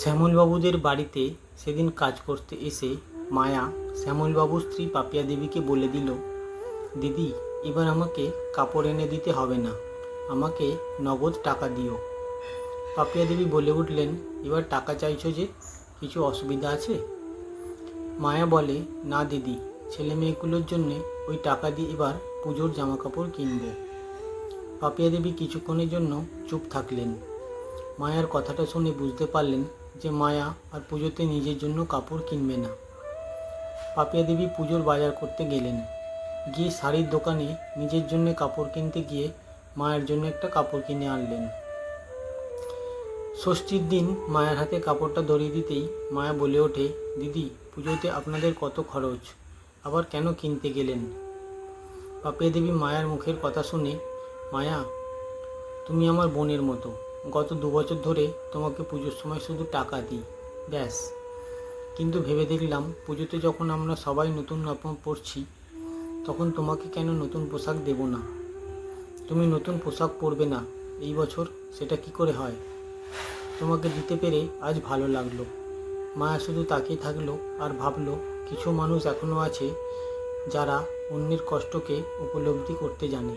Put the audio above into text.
শ্যামলবাবুদের বাড়িতে সেদিন কাজ করতে এসে মায়া শ্যামলবাবুর স্ত্রী পাপিয়া দেবীকে বলে দিল, দিদি, এবার আমাকে কাপড় এনে দিতে হবে না, আমাকে নগদ টাকা দিও। পাপিয়া দেবী বলে উঠলেন, এবার টাকা চাইছো যে, কিছু অসুবিধা আছে? মায়া বলে, না দিদি, ছেলে মেয়েগুলোর জন্যে ওই টাকা দিয়ে এবার পুজোর জামাকাপড় কিনব। পাপিয়া দেবী কিছুক্ষণের জন্য চুপ থাকলেন। মায়ার কথাটা শুনে বুঝতে পারলেন যে মায়া আর পুজোতে নিজের জন্য কাপড় কিনবে না। পাপিয়া দেবী পুজোর বাজার করতে গেলেন। গিয়ে শাড়ির দোকানে নিজের জন্য কাপড় কিনতে গিয়ে মায়ের জন্য একটা কাপড় কিনে আনলেন। ষষ্ঠীর দিন মায়ের হাতে কাপড়টা ধরিয়ে দিতেই মায়া বলে ওঠে, দিদি, পুজোতে আপনাদের কত খরচ, আবার কেন কিনতে গেলেন? পাপিয়া দেবী মায়ার মুখের কথা শুনে, মায়া, তুমি আমার বোনের মতো, গত 2 বছর ধরে তোমাকে পুজোর সময় শুধু টাকা দিই, ব্যাস। কিন্তু ভেবে দেখলাম পুজোতে যখন আমরা সবাই নতুন কাপড় পরছি, তখন তোমাকে কেন নতুন পোশাক দেব না? তুমি নতুন পোশাক পরবে না এই বছর, সেটা কি করে হয়? তোমাকে দিতে পেরে আজ ভালো লাগলো। মায়া শুধু তাকিয়ে থাকলো আর ভাবলো, কিছু মানুষ এখনও আছে যারা অন্যের কষ্টকে উপলব্ধি করতে জানে।